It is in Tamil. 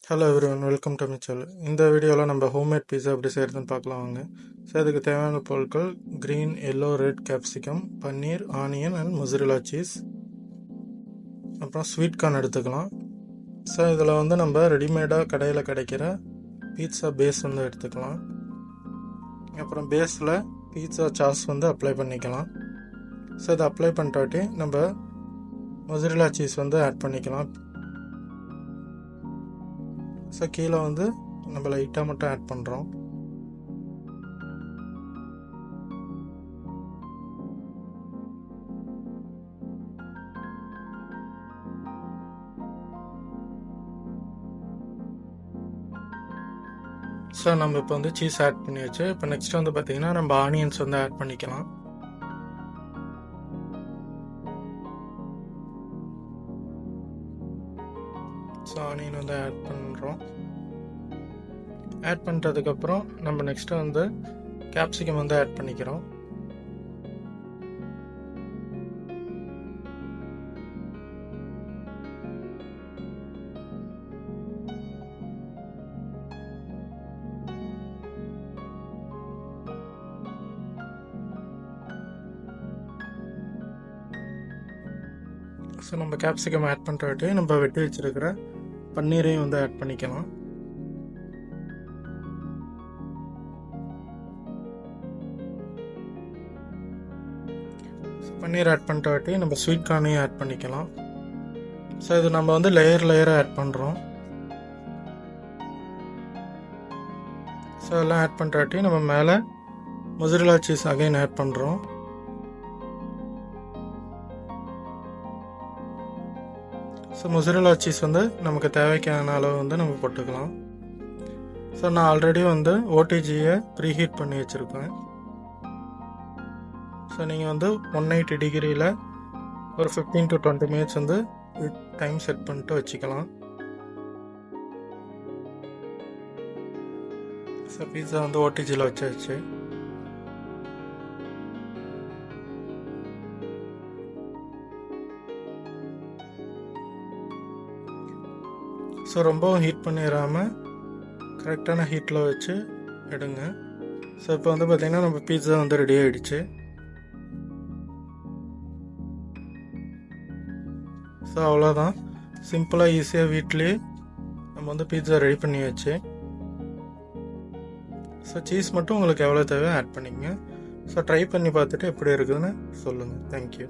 Hello everyone, welcome to my channel. இந்த வீடியோவில் நம்ம ஹோம்மேட் பீஸா எப்படி செய்கிறதுன்னு பார்க்கலாம் வாங்க. ஸோ அதுக்கு தேவையான பொருட்கள் green, yellow, red capsicum, paneer, onion and mozzarella cheese, அப்புறம் ஸ்வீட் கார்ன் எடுத்துக்கலாம். ஸோ இதில் வந்து நம்ம ரெடிமேடாக கடையில் கிடைக்கிற பீட்சா பேஸ் வந்து எடுத்துக்கலாம். அப்புறம் பேஸில் பீட்சா சாஸ் வந்து அப்ளை பண்ணிக்கலாம். ஸோ இதை அப்ளை பண்ணிட்டாட்டி நம்ம மொசரெல்லா சீஸ் வந்து ஆட் பண்ணிக்கலாம். ஸோ கீழே வந்து நம்ம லைட்டாக மட்டும் ஆட் பண்ணுறோம். ஸோ நம்ம இப்போ வந்து சீஸ் ஆட் பண்ணியாச்சு. இப்போ நெக்ஸ்ட் வந்து பார்த்திங்கன்னா நம்ம ஆனியன்ஸ் வந்து ஆட் பண்ணிக்கலாம். ஸோ ஆனியன் வந்து ஆட் பண்ணுறோம். ஆட் பண்ணுறதுக்கப்புறம் நம்ம நெக்ஸ்ட்டு வந்து கேப்சிகம் வந்து ஆட் பண்ணிக்கிறோம். ஸோ நம்ம கேப்சிகம் ஆட் பண்ணுறட்டு நம்ம வெட்டி வச்சுருக்கிற பன்னீரையும் வந்து ஆட் பண்ணிக்கலாம். பன்னீர் ஆட் பண்ணிட்டாட்டி நம்ம ஸ்வீட் கார்னையும் ஆட் பண்ணிக்கலாம். ஸோ இது நம்ம வந்து லேயராக ஆட் பண்ணுறோம். ஸோ எல்லாம் ஆட் பண்ணிட்டாட்டி நம்ம மேலே மொசரெல்லா சீஸ் அகைன் ஆட் பண்ணுறோம். ஸோ மொசரெல்லா சீஸ் வந்து நமக்கு தேவைக்கான அளவு வந்து நம்ம போட்டுக்கலாம். ஸோ நான் ஆல்ரெடி வந்து ஓடிஜியை ப்ரீஹீட் பண்ணி வச்சுருக்கேன். ஸோ நீங்கள் வந்து 180 டிகிரியில் ஒரு 15 to 20 மினிட்ஸ் வந்து டைம் செட் பண்ணிட்டு வச்சுக்கலாம். ஸோ பீஸா வந்து ஓடிஜியில் வச்சாச்சு. ஸோ ரொம்பவும் ஹீட் பண்ணிடாமல் கரெக்டான ஹீட்டில் வச்சு எடுங்க. ஸோ இப்போ வந்து பார்த்திங்கன்னா நம்ம பீட்சா வந்து ரெடி ஆகிடுச்சு. ஸோ அவ்வளோதான், சிம்பிளாக ஈஸியாக வீட்லேயே நம்ம வந்து பீட்சா ரெடி பண்ணியாச்சு. ஸோ சீஸ் மட்டும் உங்களுக்கு எவ்வளோ தேவையோ ஆட் பண்ணிக்கங்க. ஸோ ட்ரை பண்ணி பார்த்துட்டு எப்படி இருக்குதுன்னு சொல்லுங்கள். தேங்க்யூ.